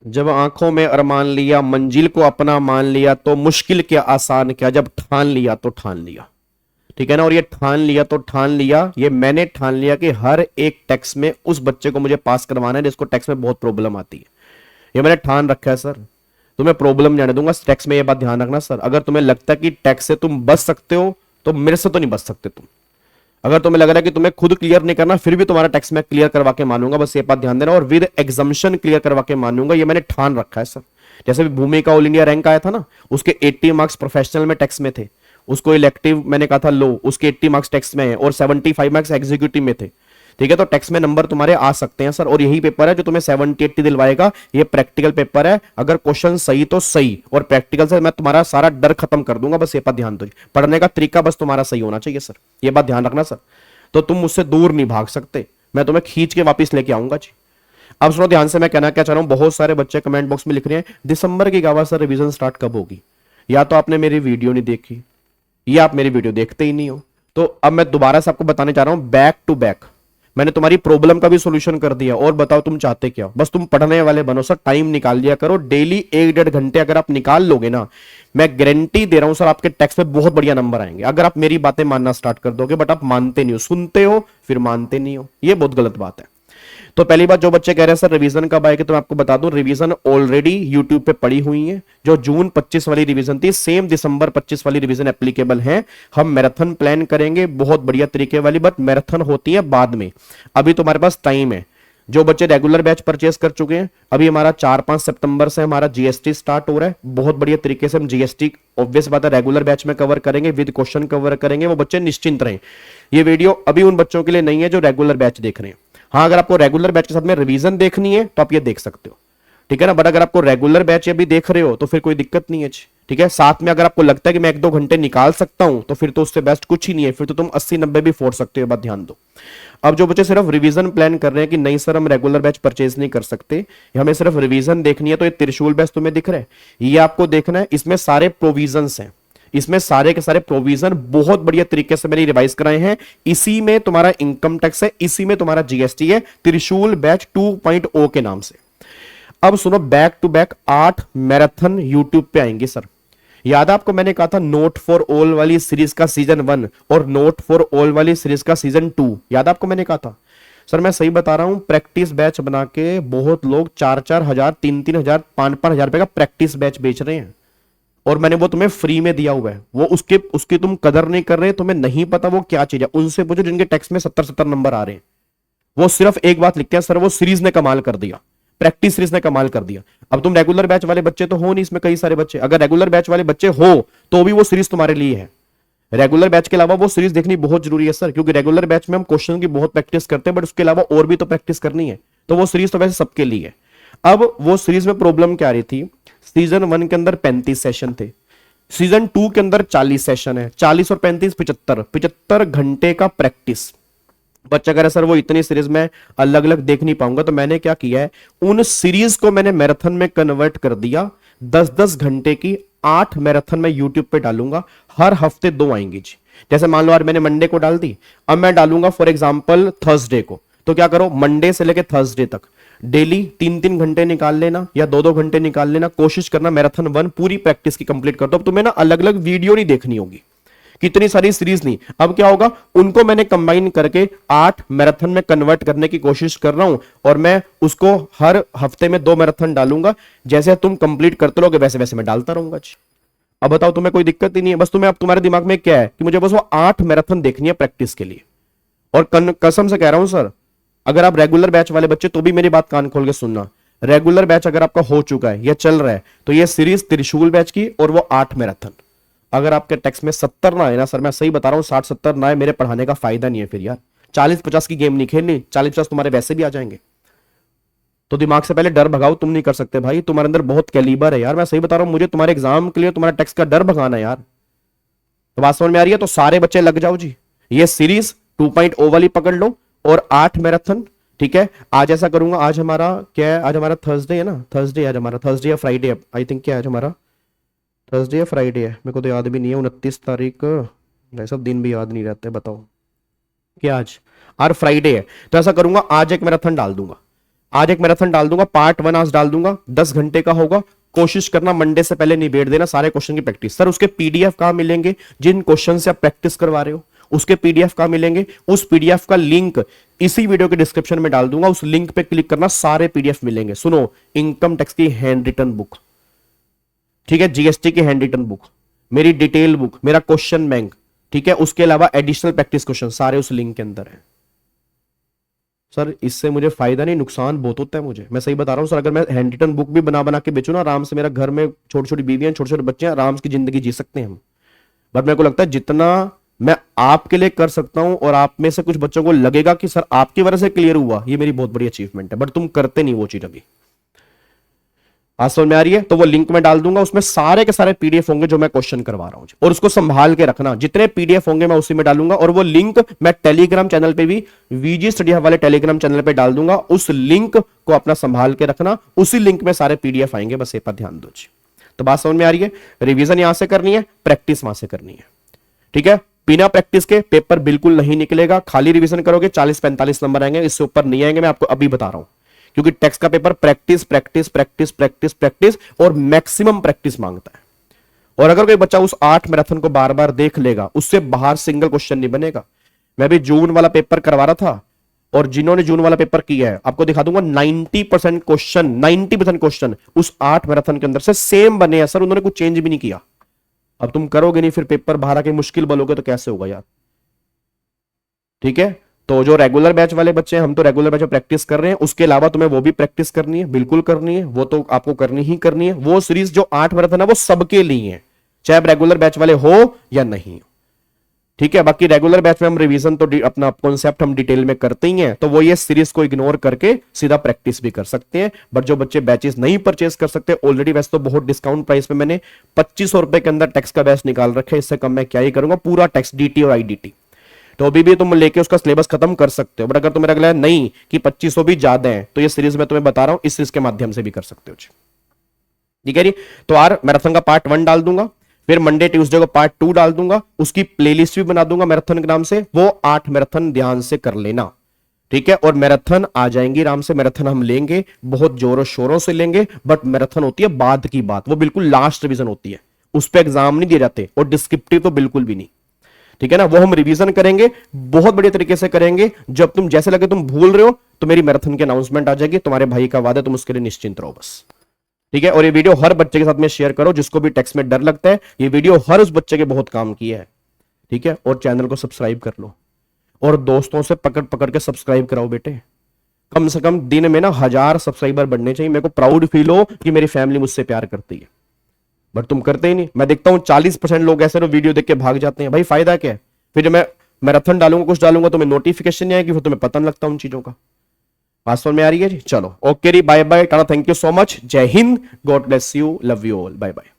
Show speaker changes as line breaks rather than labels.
जब आंखों में अरमान लिया, मंजिल को अपना मान लिया, तो मुश्किल क्या आसान क्या, जब ठान लिया तो ठान लिया। ठीक है ना। और ये ठान लिया तो ठान लिया, ये मैंने ठान लिया कि हर एक टेक्स्ट में उस बच्चे को मुझे पास करवाना है जिसको टेक्स्ट में बहुत प्रॉब्लम आती है। ये मैंने ठान रखा है सर। तुम्हें प्रॉब्लम जाने दूंगा टेक्स्ट में, ये बात ध्यान रखना सर। अगर तुम्हें लगता है कि टेक्स्ट से तुम बच सकते हो तो मेरे से तो नहीं बच सकते तुम। अगर तुम्हें लग रहा है कि तुम्हें खुद क्लियर नहीं करना, फिर भी तुम्हारा टेक्स्ट में क्लियर करवा के मानूंगा, बस ये बात ध्यान देना। और विद एग्जाम्शन क्लियर करवा के मानूंगा, ये मैंने ठान रखा है सर। जैसे भी भूमि का ऑल इंडिया रैंक आया था ना, उसके 80 मार्क्स प्रोफेशनल में टेक्स्ट में थे। उसको इलेक्टिव मैंने कहा था लो, उसके 80 मार्क्स टेक्स्ट में है और 75 मार्क्स एग्जीक्यूटिव में थे। ठीक है, तो टेक्स्ट में नंबर तुम्हारे आ सकते हैं सर। और यही पेपर है जो तुम्हें 70-80 दिलवाएगा। ये प्रैक्टिकल पेपर है, अगर क्वेश्चन सही तो सही, और प्रैक्टिकल से मैं तुम्हारा सारा डर खत्म कर दूंगा। बस ये बात ध्यान दो, पढ़ने का तरीका बस तुम्हारा सही होना चाहिए सर, ये बात ध्यान रखना सर। तो तुम मुझसे दूर नहीं भाग सकते, मैं तुम्हें खींच के वापस लेके आऊंगा जी। अब सुनो ध्यान से, मैं कहना क्या चाह रहा हूं। बहुत सारे बच्चे कमेंट बॉक्स में लिख रहे हैं दिसंबर की गावा सर रिवीजन स्टार्ट कब होगी। या तो आपने मेरी वीडियो नहीं देखी, या आप मेरी वीडियो देखते ही नहीं हो। तो अब मैं दोबारा से आपको बताने जा रहा हूं, बैक टू बैक मैंने तुम्हारी प्रॉब्लम का भी सॉल्यूशन कर दिया। और बताओ तुम चाहते क्या, बस तुम पढ़ने वाले बनो सर। टाइम निकाल लिया करो, डेली 1-1.5 घंटे अगर आप निकाल लोगे ना, मैं गारंटी दे रहा हूं सर, आपके टेक्स्ट पे बहुत बढ़िया नंबर आएंगे। अगर आप मेरी बातें मानना स्टार्ट कर दोगे, बट आप मानते नहीं हो, सुनते हो फिर मानते नहीं हो, ये बहुत गलत बात है। तो पहली बात, जो बच्चे कह रहे हैं सर रिवीजन कब आएगी, तो मैं आपको बता दूं, रिवीजन ऑलरेडी यूट्यूब पे पड़ी हुई है। जो जून 25 वाली रिवीजन थी, सेम दिसंबर 25 वाली रिवीजन एप्लीकेबल है। हम मैराथन प्लान करेंगे बहुत बढ़िया तरीके वाली, बट मैराथन होती है बाद में, अभी तुम्हारे पास टाइम है। जो बच्चे रेगुलर बैच परचेस कर चुके हैं, अभी हमारा 4-5 सितंबर से हमारा जीएसटी स्टार्ट हो रहा है। बहुत बढ़िया तरीके से हम जीएसटी ऑब्वियस बात है रेगुलर बैच में कवर करेंगे, विद क्वेश्चन कवर करेंगे। वो बच्चे निश्चिंत रहें। ये वीडियो अभी उन बच्चों के लिए नहीं है जो रेगुलर बैच देख रहे हैं। हाँ, अगर आपको रेगुलर बैच के साथ में रिवीजन देखनी है तो आप ये देख सकते हो। ठीक है ना। बट अगर आपको रेगुलर बैच अभी देख रहे हो तो फिर कोई दिक्कत नहीं है। ठीक है, साथ में अगर आपको लगता है कि मैं 1-2 घंटे निकाल सकता हूं, तो फिर तो उससे बेस्ट कुछ ही नहीं है। फिर तो तुम 80-90 भी फोड़ सकते हो, बात ध्यान दो। अब जो बच्चे सिर्फ रिवीजन प्लान कर रहे हैं कि नहीं सर हम रेगुलर बैच परचेज नहीं कर सकते, हमें सिर्फ रिवीजन देखनी है, तो ये त्रिशूल बैच तुम्हें दिख रहा है, ये आपको देखना है। इसमें सारे प्रोविजंस हैं, इसमें सारे के सारे प्रोविजन बहुत बढ़िया तरीके से मैंने रिवाइज कराए हैं। इसी में तुम्हारा इनकम टैक्स है, इसी में तुम्हारा जीएसटी है, त्रिशूल बैच 2.0 के नाम से। अब सुनो, back to back 8 marathon YouTube पे आएंगे सर। याद है आपको, मैंने कहा था नोट फॉर ऑल वाली सीरीज का सीजन 1 और नोट फॉर ऑल वाली सीरीज का सीजन 2, याद आपको मैंने कहा था। सर मैं सही बता रहा हूं, प्रैक्टिस बैच बना के बहुत लोग 4-4 हजार, 3-3 हजार, 5-5 हजार रुपए का प्रैक्टिस बैच बेच रहे हैं, और मैंने वो तुम्हें फ्री में दिया हुआ है। वो उसकी तुम कदर नहीं कर रहे, तुम्हें नहीं पता वो क्या चीज है। उनसे पूछो जिनके टेक्स्ट में 70-70 नंबर आ रहे हैं। वो सिर्फ एक बात लिखते हैं, सर वो सीरीज ने कमाल कर दिया, प्रैक्टिस सीरीज ने कमाल कर दिया। अब तुम रेगुलर बैच वाले बच्चे तो हो नहीं, इसमें कई सारे बच्चे, अगर रेगुलर बैच वाले बच्चे हो तो भी वो सीरीज तुम्हारे लिए है। रेगुलर बैच के अलावा वो सीरीज देखनी बहुत जरूरी है सर, क्योंकि रेगुलर बैच में हम क्वेश्चन की बहुत प्रैक्टिस करते हैं, बट उसके अलावा और भी तो प्रैक्टिस करनी है। तो वो सीरीज तो वैसे सबके लिए है। अब वो सीरीज में प्रॉब्लम क्या आ रही थी, सीजन 1 के अंदर 35 सेशन थे, सीजन 2 के अंदर 40 सेशन है, 40 और 35 75 घंटे का प्रैक्टिस। बच्चा कह रहा है सर वो इतनी सीरीज में अलग अलग देख नहीं पाऊंगा, तो मैंने क्या किया है, उन सीरीज को मैंने मैराथन में कन्वर्ट कर दिया। 10-10 घंटे की 8 मैराथन में यूट्यूब पे डालूंगा, हर हफ्ते 2 आएंगी जी। जैसे मान लो आज मैंने मंडे को डाल दी, अब मैं डालूंगा फॉर एग्जाम्पल थर्सडे को। तो क्या करो, मंडे से लेकर थर्सडे तक डेली 3-3 घंटे निकाल लेना या 2-2 घंटे निकाल लेना, कोशिश करना मैराथन 1 पूरी प्रैक्टिस की कंप्लीट कर दो। अब तुम्हें ना अलग अलग वीडियो नहीं देखनी होगी, कितनी सारी सीरीज नहीं। अब क्या होगा, उनको मैंने कंबाइन करके 8 मैराथन में कन्वर्ट करने की कोशिश कर रहा हूं, और मैं उसको हर हफ्ते में 2 मैराथन डालूंगा। जैसे तुम कंप्लीट करते रहोगे वैसे वैसे मैं डालता रहूंगा। अब बताओ तुम्हें कोई दिक्कत ही नहीं है, बस तुम्हें अब तुम्हारे दिमाग में क्या है कि मुझे बस वो 8 मैराथन देखनी है प्रैक्टिस के लिए। और कसम से कह रहा हूं सर, अगर आप रेगुलर बैच वाले बच्चे तो भी मेरी बात कान खोल के सुनना, रेगुलर बैच अगर आपका हो चुका है या चल रहा है, तो ये सीरीज त्रिशूल बैच की और वो 8 मैराथन। अगर आपके टेक्स्ट में 70 ना आए ना सर, मैं सही बता रहा हूं, 60-70 ना आए, मेरे पढ़ाने का फायदा नहीं है फिर यार। 40-50 की गेम नहीं खेलनी, 40-50 तुम्हारे वैसे भी आ जाएंगे। तो दिमाग से पहले डर भगाओ, तुम नहीं कर सकते भाई, तुम्हारे अंदर बहुत कैलिबर है यार। मैं सही बता रहा हूं, मुझे तुम्हारे एग्जाम के लिए तुम्हारा टेक्स्ट का डर भगाना है यार। तो बात समझ में आ रही है, तो सारे बच्चे लग जाओ जी। ये सीरीज 2.0 वाली पकड़ लो और 8 मैराथन। ठीक है, आज ऐसा करूंगा, आज हमारा क्या है, आज हमारा थर्सडे है ना, थर्सडे आज हमारा, थर्सडे या फ्राइडे आई थिंक, क्या आज हमारा थर्सडे या फ्राइडे है, मेरे को तो याद भी नहीं है। 29 तारीख, भाई सब दिन भी याद नहीं रहते, बताओ क्या आज फ्राइडे है। तो ऐसा करूंगा, आज एक मैराथन डाल दूंगा, आज एक मैराथन डाल दूंगा, पार्ट 1 आज डाल दूंगा, 10 घंटे का होगा। कोशिश करना मंडे से पहले निबेड़ देना सारे क्वेश्चन की प्रैक्टिस। सर उसके पीडीएफ कहां मिलेंगे? जिन क्वेश्चन से आप प्रैक्टिस करवा रहे हो उसके पीडीएफ कहां मिलेंगे? उस पीडीएफ का लिंक इसी वीडियो के डिस्क्रिप्शन में डाल दूंगा, उस लिंक पे क्लिक करना, सारे पीडीएफ मिलेंगे। सुनो, इनकम टैक्स की हैंड रिटन बुक, ठीक है, जीएसटी की हैंड रिटन बुक, मेरी डिटेल बुक, मेरा क्वेश्चन बैंक, ठीक है, उसके अलावा एडिशनल प्रैक्टिस क्वेश्चन सारे उस लिंक के अंदर है। सर इससे मुझे फायदा नहीं, नुकसान बहुत होता है मुझे, मैं सही बता रहा हूं सर। अगर मैं हैंड रिटन बुक भी बना बना के बेचूं ना, आराम से, मेरा घर में छोटी छोटी बीवियां, छोटे छोटे बच्चे हैं, आराम की जिंदगी जी सकते हैं हम। बट मेरे को लगता है जितना मैं आपके लिए कर सकता हूं और आप में से कुछ बच्चों को लगेगा कि सर आपकी वजह से क्लियर हुआ, ये मेरी बहुत बड़ी अचीवमेंट है, बट तुम करते नहीं वो चीज अभी। आज समझ में आ रही है? तो वो लिंक में डाल दूंगा, उसमें सारे के सारे पीडीएफ होंगे जो मैं क्वेश्चन करवा रहा हूं, और उसको संभाल के रखना, जितने पीडीएफ होंगे मैं उसी में डालूंगा। और वो लिंक मैं टेलीग्राम चैनल पे भी, वीजी स्टडी हब वाले टेलीग्राम चैनल पे डाल दूंगा, उस लिंक को अपना संभाल के रखना, उसी लिंक में सारे पीडीएफ आएंगे, बस ये पर ध्यान दो जी। तो बात समझ में आ रही है? रिवीजन यहां से करनी है, प्रैक्टिस वहां से करनी है, ठीक है। बिना प्रैक्टिस के पेपर बिल्कुल नहीं निकलेगा, खाली रिवीजन करोगे 40-45 नंबर आएंगे, इससे ऊपर नहीं आएंगे, मैं आपको अभी बता रहा हूं। क्योंकि टेक्स्ट का paper practice practice practice practice practice और मैक्सिमम प्रैक्टिस मांगता है। और अगर कोई बच्चा उस 8 मैराथन को बार बार देख लेगा, उससे बाहर सिंगल क्वेश्चन नहीं बनेगा। मैं भी जून वाला पेपर करवा रहा था, और जिन्होंने जून वाला पेपर किया है आपको दिखा दूंगा, 90% क्वेश्चन, 90% क्वेश्चन उस 8 मैराथन के अंदर से सेम बने हैं सर, उन्होंने कुछ चेंज भी नहीं किया। अब तुम करोगे नहीं, फिर पेपर बाहर आके मुश्किल बोलोगे तो कैसे होगा यार, ठीक है। तो जो रेगुलर बैच वाले बच्चे हैं, हम तो रेगुलर बैच में प्रैक्टिस कर रहे हैं, उसके अलावा तुम्हें वो भी प्रैक्टिस करनी है, बिल्कुल करनी है, वो तो आपको करनी ही करनी है। वो सीरीज जो 8 मैराथन है वो सबके लिए है, चाहे आप रेगुलर बैच वाले हो या नहीं हो, ठीक है। बाकी रेगुलर बैच में हम रिवीजन तो अपना कॉन्सेप्ट हम डिटेल में करते ही हैं, तो वो ये सीरीज को इग्नोर करके सीधा प्रैक्टिस भी कर सकते हैं। बट जो बच्चे बैचेस नहीं परचेस कर सकते, ऑलरेडी वैसे तो बहुत डिस्काउंट प्राइस में मैंने 2500 रुपए के अंदर टैक्स का बैच निकाल रखा है, इससे कम मैं क्या ही करूंगा, पूरा टैक्स डीटी और आईडीटी। तो अभी भी तुम लेके उसका सिलेबस खत्म कर सकते हो। बट अगर तुम्हें लग नहीं कि 2500 भी ज्यादा है, तो ये सीरीज मैं तुम्हें बता रहा हूं, इस सीरीज के माध्यम से भी कर सकते हो, ठीक है जी। तो यार मैराथन का पार्ट 1 डाल दूंगा, फिर मंडे ट्यूसडे को पार्ट 2 डाल दूंगा, उसकी प्लेलिस्ट भी बना दूंगा मैराथन के नाम से, वो 8 मैराथन ध्यान से कर लेना, ठीक है। और मैराथन आ जाएंगी आराम से, मैराथन हम लेंगे, बहुत जोरों शोरों से लेंगे, बट मैराथन होती है बाद की बात, वो बिल्कुल लास्ट रिवीजन होती है, उस पर एग्जाम नहीं दिए जाते, और डिस्क्रिप्टिव तो बिल्कुल भी नहीं, ठीक है ना। वो हम रिवीजन करेंगे, बहुत बढ़िया तरीके से करेंगे। जब तुम जैसे लगे तुम भूल रहे हो, तो मेरी मैराथन की अनाउंसमेंट आ जाएगी, तुम्हारे भाई का वादा, तुम उसके लिए निश्चिंत रहो बस, ठीक है। और ये वीडियो हर बच्चे के साथ में शेयर करो, जिसको भी टेक्स्ट में डर लगता है, ये वीडियो हर उस बच्चे के बहुत काम की है, ठीक है। और चैनल को सब्सक्राइब कर लो, और दोस्तों से पकड़ पकड़ के सब्सक्राइब कराओ बेटे। कम से कम दिन में ना 1000 सब्सक्राइबर बढ़ने चाहिए, मेरे को प्राउड फील हो कि मेरी फैमिली मुझसे प्यार करती है। बट तुम करते ही नहीं। मैं देखता हूं 40% लोग ऐसे ना वीडियो देख के भाग जाते हैं, भाई फायदा क्या है? फिर जब मैं मैराथन डालूंगा, कुछ डालूंगा, तो मैं नोटिफिकेशन नहीं आएगी, फिर तुम्हें पता नहीं लगता उन चीजों का। पासवर्ड में आ रही है जी। चलो ओके री, bye bye, tata, thank you so much, जय Hind, God bless you, love you all, bye bye.